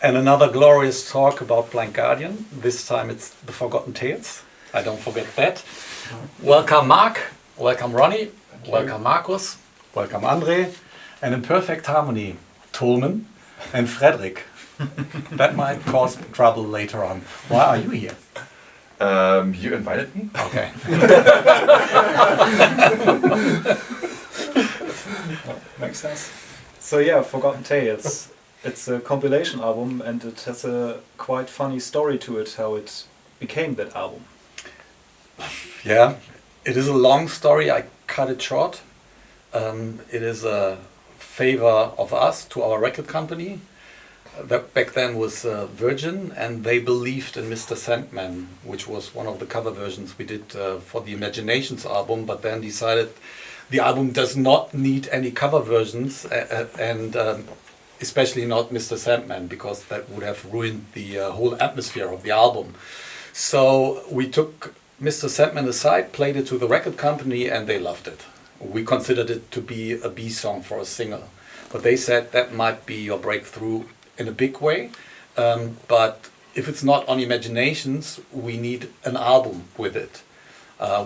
And another glorious talk about Blind Guardian. This time it's the Forgotten Tales. I don't forget that. Welcome Mark, welcome Ronnie, welcome Markus, welcome Andre, and in perfect harmony, Tolman and Frederick. That might cause trouble later on. Why are you here? You invited me? Okay. Makes sense. So yeah, Forgotten Tales. It's a compilation album and it has a quite funny story to it, how it became that album. Yeah, it is a long story. I cut it short. It is a favor of us to our record company. That back then was Virgin, and they believed in Mr. Sandman, which was one of the cover versions we did for the Imaginations album, but then decided the album does not need any cover versions, and especially not Mr. Sandman, because that would have ruined the whole atmosphere of the album. So we took Mr. Sandman aside, played it to the record company, and they loved it. We considered it to be a B song for a singer, but they said that might be your breakthrough in a big way. But if it's not on Imaginations, we need an album with it.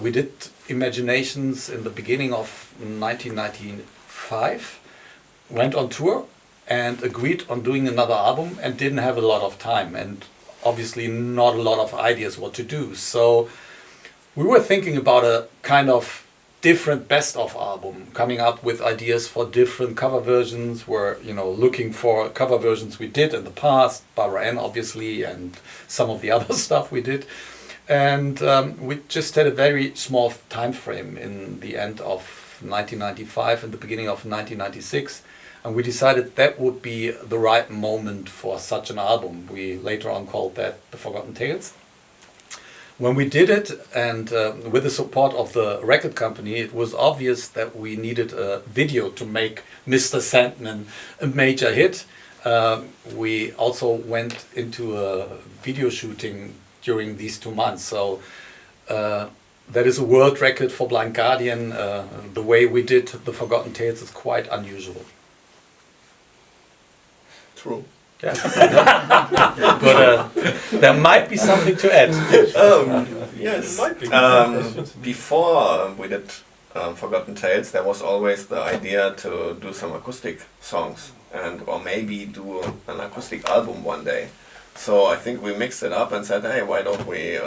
We did Imaginations in the beginning of 1995, went on tour, and agreed on doing another album and didn't have a lot of time and obviously not a lot of ideas what to do. So we were thinking about a kind of different best of album, coming up with ideas for different cover versions. We're looking for cover versions we did in the past, Barbara Ann obviously, and some of the other stuff we did. And we just had a very small time frame in the end of 1995 and the beginning of 1996. And we decided that would be the right moment for such an album. We later on called that The Forgotten Tales. When we did it, and with the support of the record company, it was obvious that we needed a video to make Mr. Sandman a major hit. We also went into a video shooting during these 2 months. So that is a world record for Blind Guardian. The way we did The Forgotten Tales is quite unusual. True. Yeah. But there might be something to add. Yes. Before we did Forgotten Tales, there was always the idea to do some acoustic songs or maybe do an acoustic album one day. So I think we mixed it up and said, hey, why don't we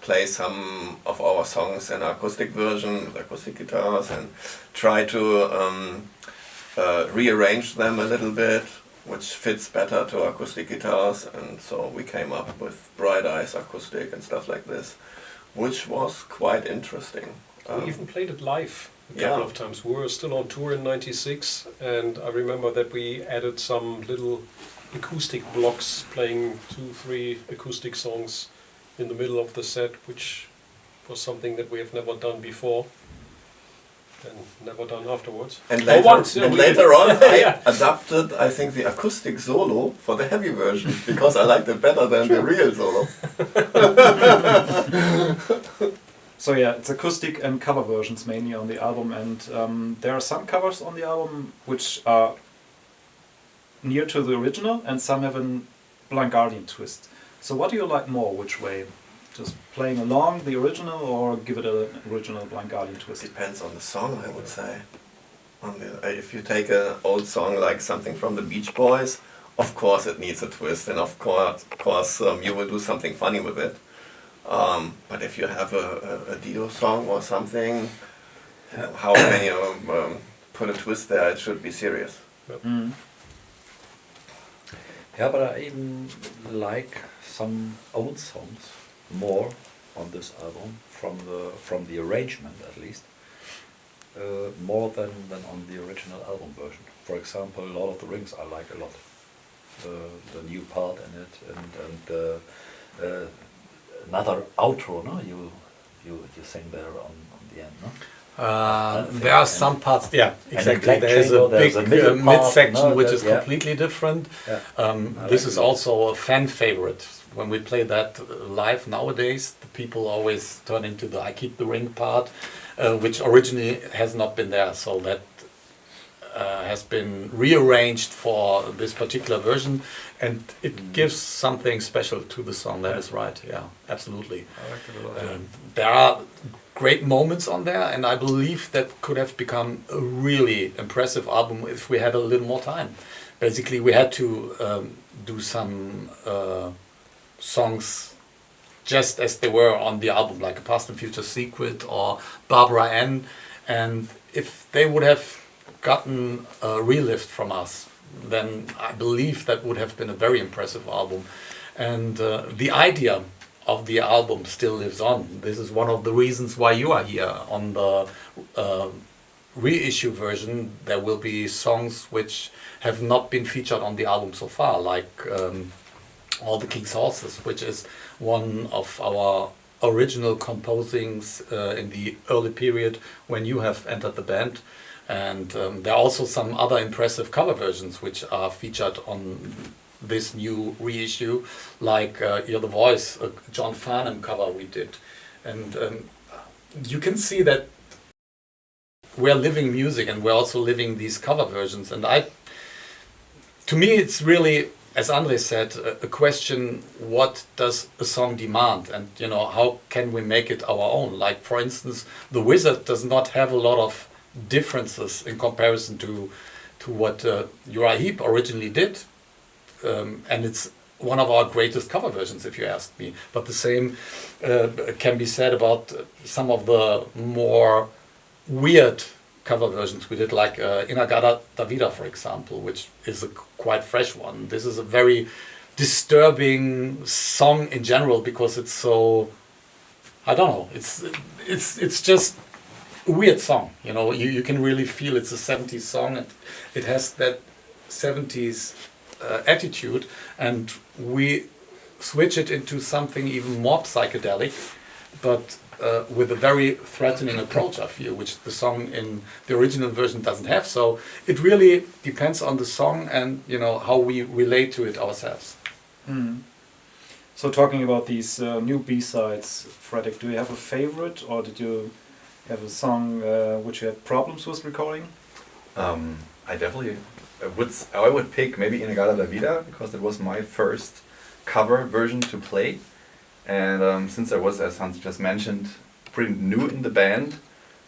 play some of our songs in acoustic version with acoustic guitars and try to rearrange them a little bit, which fits better to acoustic guitars, and so we came up with Bright Eyes acoustic and stuff like this, which was quite interesting. We even played it live a couple of times. We were still on tour in '96, and I remember that we added some little acoustic blocks, playing 2-3 acoustic songs in the middle of the set, which was something that we have never done before. And never done afterwards. And later on, I adapted, I think, the acoustic solo for the heavy version because I liked it better than the real solo. So yeah, it's acoustic and cover versions mainly on the album, and there are some covers on the album which are near to the original, and some have a Blind Guardian twist. So what do you like more? Which way? Just playing along the original, or give it an original Blind Guardian twist? Depends on the song, I would say. If you take an old song like something from the Beach Boys, of course it needs a twist, and of course you will do something funny with it. But if you have a Dido song or something, how can you put a twist there? It should be serious. Yep. Mm. Yeah, but I even like some old songs more on this album, from the arrangement at least, more than on the original album version. For example, Lord of the Rings I like a lot. The new part in it, and another outro, no? You sing there on the end, no? There are some parts, yeah, exactly. There is a big mid-section which is completely different. Yeah. This is also a fan favorite. When we play that live nowadays, the people always turn into the I Keep the Ring part, which originally has not been there. So that has been rearranged for this particular version, and it gives something special to the song. That is right. Yeah, absolutely. I liked it a lot. There are great moments on there, and I believe that could have become a really impressive album if we had a little more time. Basically, we had to do some songs just as they were on the album, like A Past and Future Secret or Barbara Ann, and if they would have gotten a relift from us, then I believe that would have been a very impressive album. And the idea of the album still lives on. This is one of the reasons why you are here. On the reissue version, there will be songs which have not been featured on the album so far, like All the King's Horses, which is one of our original composings in the early period when you have entered the band. And there are also some other impressive cover versions which are featured on this new reissue, like You're the Voice, a John Farnham cover we did. And you can see that we're living music and we're also living these cover versions. And to me, it's really, as Andre said, a question: what does a song demand, and how can we make it our own? Like, for instance, The Wizard does not have a lot of differences in comparison to what Uriah Heep originally did, and it's one of our greatest cover versions, if you ask me. But the same can be said about some of the more weird cover versions we did, like Inagada Davida, for example, which is a quite fresh one. This is a very disturbing song in general because it's so, I don't know, it's just a weird song. You can really feel it's a 70s song, and it has that 70s attitude, and we switch it into something even more psychedelic, but with a very threatening approach, I feel, which the song in the original version doesn't have. So it really depends on the song and how we relate to it ourselves. Mm. So talking about these new B-sides, Fredrik, do you have a favorite, or did you have a song which you had problems with recording? I definitely I would pick maybe Inagada La Vida, because it was my first cover version to play. And since I was, as Hans just mentioned, pretty new in the band,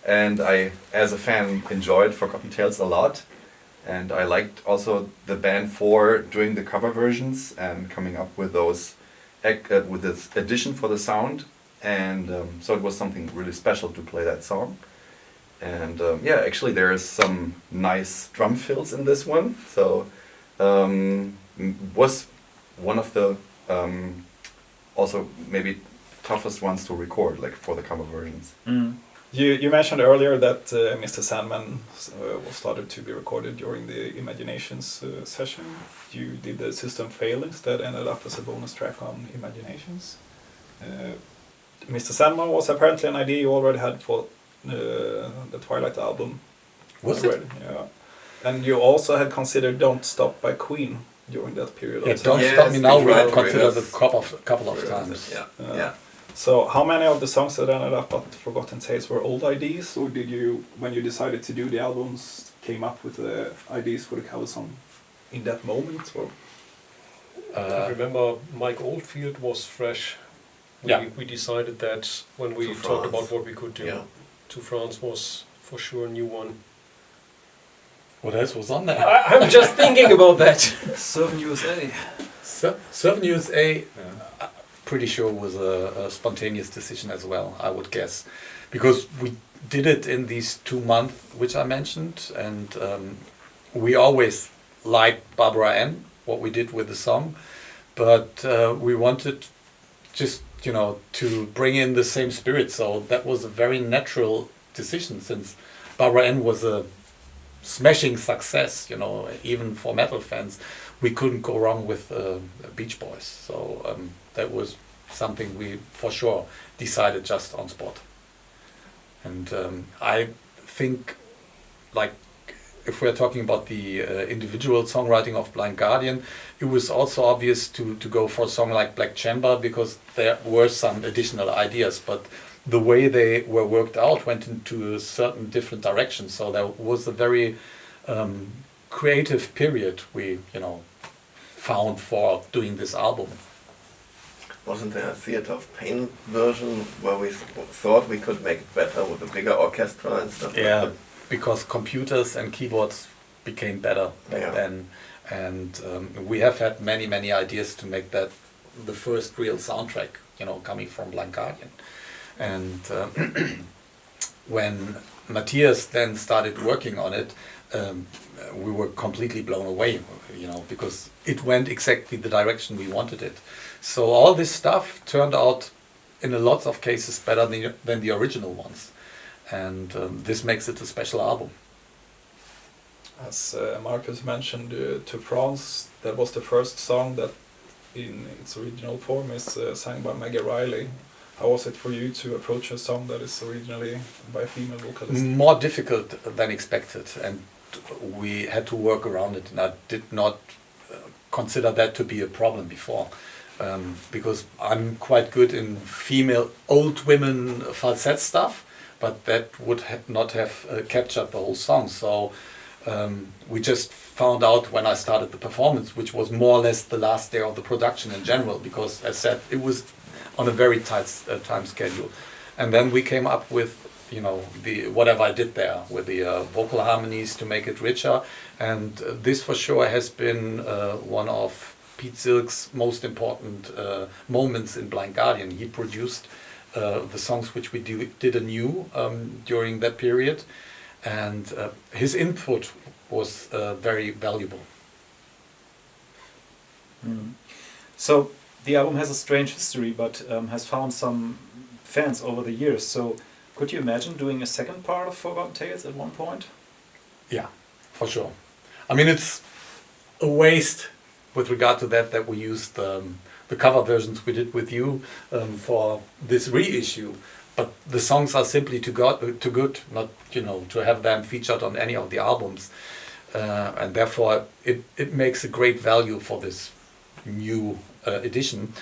and I, as a fan, enjoyed Forgotten Tales a lot, and I liked also the band for doing the cover versions and coming up with those with this addition for the sound, and so it was something really special to play that song. And yeah, actually there is some nice drum fills in this one, so was one of the also maybe toughest ones to record, like for the cover versions. Mm. You mentioned earlier that Mr. Sandman started to be recorded during the Imaginations session. You did the System Failings that ended up as a bonus track on Imaginations. Mr. Sandman was apparently an idea you already had for the Twilight album. Was it? Yeah. And you also had considered Don't Stop by Queen during that period. Yeah, of time. Don't Stop Me Now, we right, considered right. a couple of times. Yeah, Yeah. yeah. So how many of the songs that ended up at Forgotten Tales were old ideas, or did you, when you decided to do the albums, came up with the ideas for the cover song in that moment? Or I remember Mike Oldfield was fresh. Yeah. We decided that when we To talked France. about what we could do. Yeah. To France was for sure a new one. What else was on there? I'm just thinking about that. Surfing USA. Surfing USA, pretty sure was a spontaneous decision as well, I would guess, because we did it in these 2 months which I mentioned, and we always liked Barbara Ann, what we did with the song, but we wanted just to bring in the same spirit, so that was a very natural decision, since Barbara Ann was a smashing success, even for metal fans. We couldn't go wrong with Beach Boys, so that was something we for sure decided just on spot. And I think, like, if we're talking about the individual songwriting of Blind Guardian, it was also obvious to go for a song like Black Chamber, because there were some additional ideas, but the way they were worked out went into a certain different direction. So there was a very creative period we found for doing this album. Wasn't there a Theater of Pain version where we thought we could make it better with a bigger orchestra and stuff? Yeah, like that? because computers and keyboards became better back Yeah. then, and we have had many ideas to make that the first real soundtrack, coming from Blind Guardian. And when Matthias then started working on it, we were completely blown away, because it went exactly the direction we wanted it. So all this stuff turned out, in a lot of cases, better than the original ones. And this makes it a special album. As Marcus mentioned, To France, that was the first song that in its original form is sang by Maggie Riley. How was it for you to approach a song that is originally by a female vocalist? More difficult than expected, and we had to work around it, and I did not consider that to be a problem before, because I'm quite good in female old women falsetto stuff, but that would not have captured the whole song. So we just found out when I started the performance, which was more or less the last day of the production in general, because as said, it was on a very tight time schedule. And then we came up with, the whatever I did there with the vocal harmonies to make it richer. And this for sure has been one of Pete Zilk's most important moments in Blind Guardian. He produced the songs which we did anew during that period, and his input was very valuable. So the album has a strange history, but has found some fans over the years. So could you imagine doing a second part of Forgotten Tales at one point? Yeah, for sure. I mean, it's a waste with regard to that we used the cover versions we did with you for this reissue. But the songs are simply too good not to have them featured on any of the albums, and therefore it makes a great value for this new edition.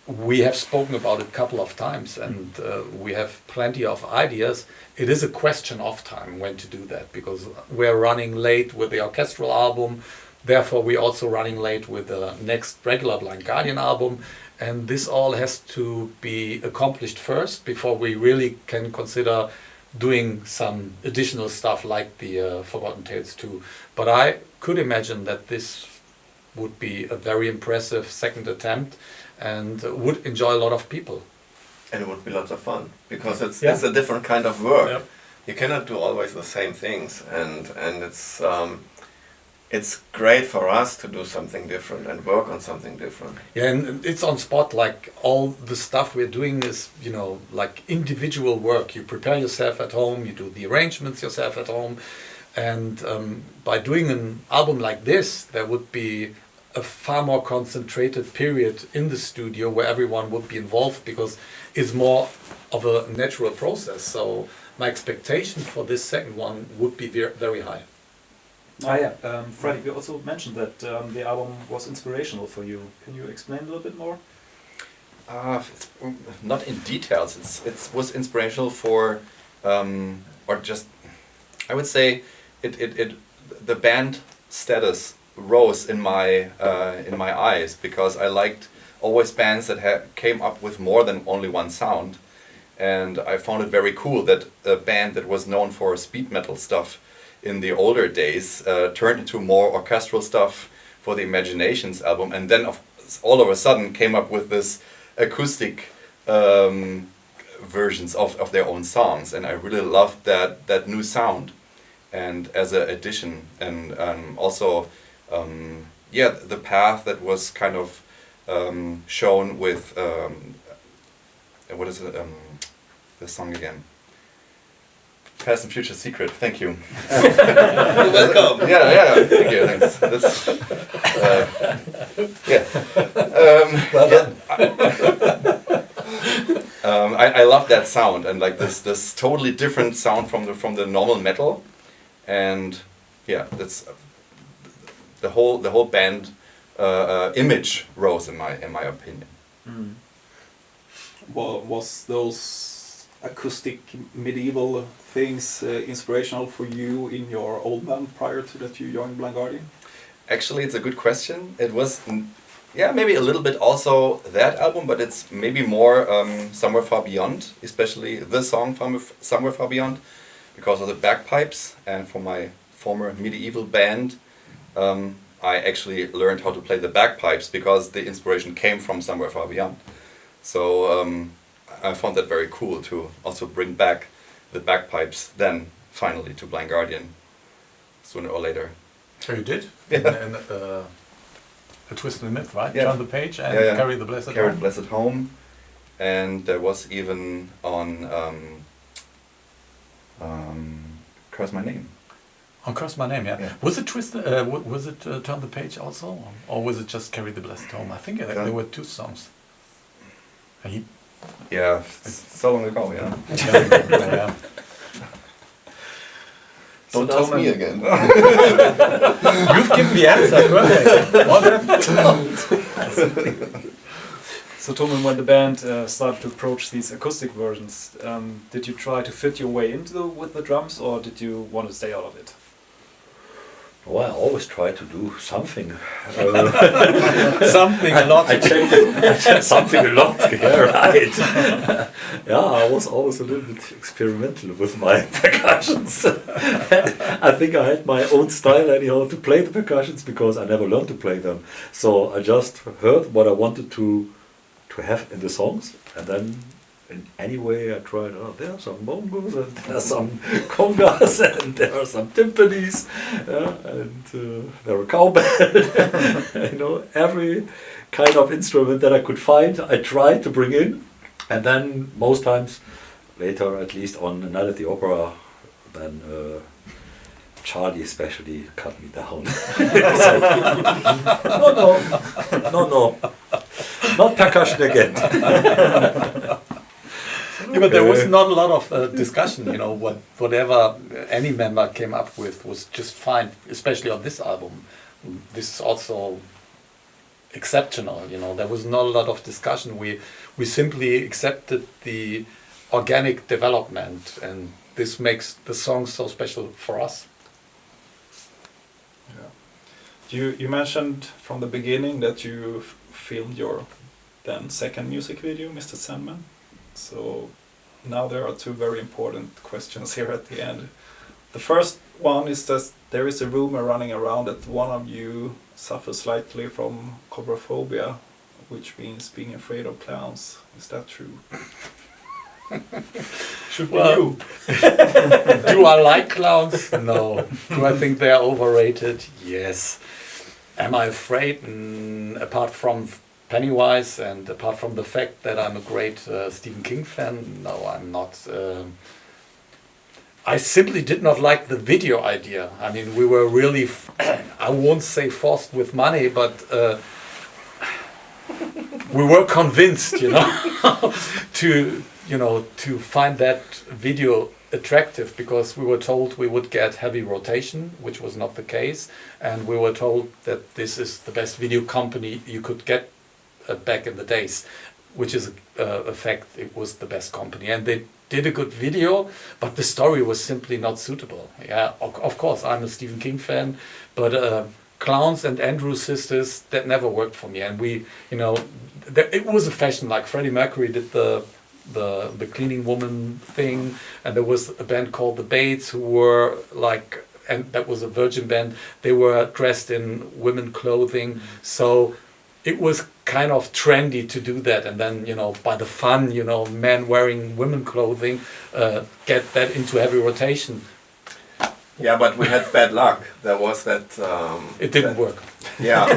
We have spoken about it a couple of times, and we have plenty of ideas. It is a question of time when to do that, because we're running late with the orchestral album. Therefore, we're also running late with the next regular Blind Guardian album. And this all has to be accomplished first before we really can consider doing some additional stuff like the Forgotten Tales 2. But I could imagine that this would be a very impressive second attempt and would enjoy a lot of people. And it would be lots of fun, because it's Yeah. it's a different kind of work. Yeah. You cannot do always the same things, and it's great for us to do something different and work on something different. Yeah, and it's on spot. Like all the stuff we're doing is, like individual work. You prepare yourself at home, you do the arrangements yourself at home, and by doing an album like this, there would be a far more concentrated period in the studio where everyone would be involved, because it's more of a natural process. So my expectation for this second one would be very high. Freddie, you also mentioned that the album was inspirational for you. Can you explain a little bit more? It's not in details. It was inspirational for, or just, I would say, the band status rose in my eyes, because I liked always bands that came up with more than only one sound, and I found it very cool that a band that was known for speed metal stuff in the older days turned into more orchestral stuff for the Imaginations album, and then all of a sudden came up with this acoustic versions of their own songs, and I really loved that new sound, and as an addition, and also the path that was kind of shown with what is it, the song again? Past and Future Secret. Thank you. You're welcome. Yeah. Thank you. Thanks. That's, I love that sound, and like this totally different sound from the normal metal, and yeah, that's the whole band image rose in my opinion. Well, was those acoustic medieval things inspirational for you in your old band prior to that you joined Blind Guardian? Actually, it's a good question. It was, yeah, maybe a little bit also that album, but it's maybe more Somewhere Far Beyond, especially the song Somewhere Far Beyond, because of the bagpipes. And for my former medieval band, I actually learned how to play the bagpipes because the inspiration came from Somewhere Far Beyond. So I found that very cool to also bring back the bagpipes then finally to Blind Guardian sooner or later. So you did? Yeah. And, a twist in the myth, right? Yeah. Turn the page and Yeah, yeah. carry the blessed Carried home. Blessed Home, and there was even on Curse My Name. On Curse My Name, yeah. Yeah. Was it twist? Was it Turn the Page also, or was it just Carry the Blessed Home? I think there were two songs. And he, Yeah, so long ago, yeah. yeah. Don't So ask me Toman- again. You've given the answer. Perfect. So Toman, when the band started to approach these acoustic versions, did you try to fit your way into with the drums, or did you want to stay out of it? Well, I always try to do something. Something a lot. I checked something a lot. Yeah, right. Yeah, I was always a little bit experimental with my percussions. I think I had my own style anyhow to play the percussions because I never learned to play them. So I just heard what I wanted to have in the songs, and then in any way I tried. Oh, there are some bongos, and there are some congas, and there are some timpanis, and there are cowbell. You know, every kind of instrument that I could find, I tried to bring in, and then most times later, at least on A Night at the Opera, then Charlie especially cut me down. So, no, not percussion again. Yeah, but there was not a lot of discussion, you know, whatever any member came up with was just fine, especially on this album. This is also exceptional, you know, there was not a lot of discussion. We simply accepted the organic development, and this makes the song so special for us. Yeah. You mentioned from the beginning that you filmed your then second music video, Mr. Sandman. So now there are two very important questions here at the end. The first one is that there is a rumor running around that one of you suffers slightly from cobraphobia, which means being afraid of clowns. Is that true? Should be Well, you. Do I like clowns? No. Do I think they're overrated? Yes. Am I afraid? Apart from Pennywise and apart from the fact that I'm a great Stephen King fan, no, I'm not. I simply did not like the video idea. I mean, we were really, I won't say forced with money, but we were convinced, you know, to find that video attractive, because we were told we would get heavy rotation, which was not the case, and we were told that this is the best video company you could get back in the days, which is a fact. It was the best company, and they did a good video, but the story was simply not suitable. Yeah, of course, I'm a Stephen King fan, but Clowns and Andrew Sisters, that never worked for me. And we, you know, it was a fashion, like Freddie Mercury did the cleaning woman thing, and there was a band called the Bates who were like, and that was a Virgin band, they were dressed in women clothing, so it was kind of trendy to do that, and then, you know, by the fun, you know, men wearing women clothing, get that into heavy rotation. Yeah, but we had bad luck. There was that. It didn't work. Yeah,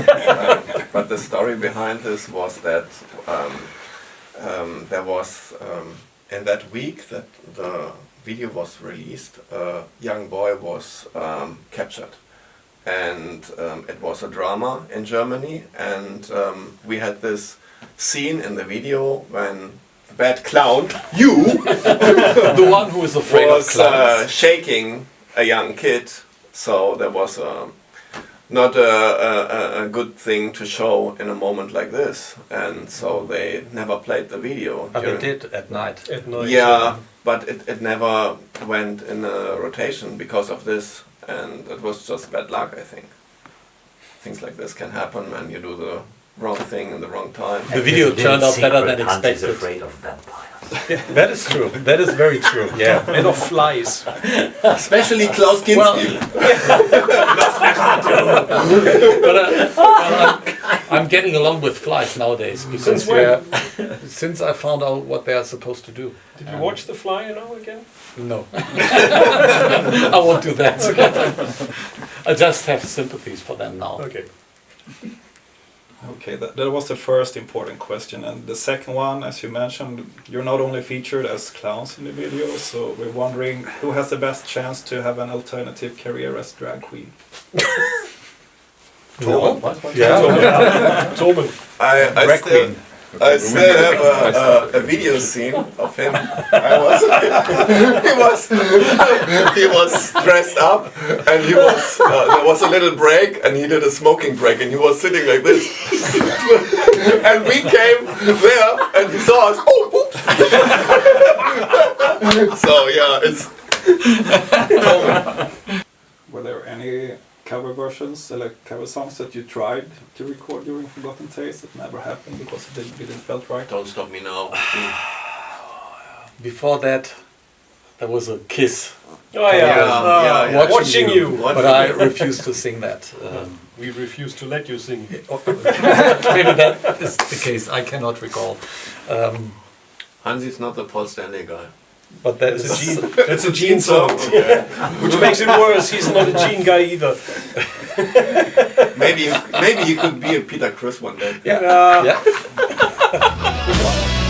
but the story behind this was that there was in that week that the video was released, a young boy was captured. And it was a drama in Germany, and we had this scene in the video when the bad clown, you, The one who is afraid of was clowns. shaking a young kid. So there was not a good thing to show in a moment like this, and so they never played the video. But they during- did at night. At night. Yeah, but it never went in a rotation because of this, and it was just bad luck, I think. Things like this can happen when you do the wrong thing in the wrong time. The video turned out better than Hans is expected. afraid of vampires. That is true. That is very true. Yeah. And of flies. Especially Klaus Kinski. But I'm getting along with flies nowadays because Since when? since I found out what they are supposed to do. Did you watch The Fly now again? No. I won't do that. I just have sympathies for them now. Okay. Okay, that was the first important question. And the second one, as you mentioned, you're not only featured as clowns in the video, so we're wondering who has the best chance to have an alternative career as drag queen? No. Yeah. Torben. I still have a video scene of him. He was dressed up, and there was a little break, and he did a smoking break, and he was sitting like this. And we came there, and he saw us. Oh, oops. So yeah, it's. Were there any cover versions, like cover songs that you tried to record during Forgotten Tales that never happened because it didn't felt right? Don't stop me now. Before that, there was a kiss. Oh yeah. yeah. Watching you. But I refused to sing that. We refuse to let you sing. Maybe that is the case. I cannot recall. Hansi's not the Paul Stanley guy. But that That's a is Gene. That's a Gene song. Which makes it worse. He's not a Gene guy either. Maybe you could be a Peter Criss one day. yeah. Yeah. Yeah.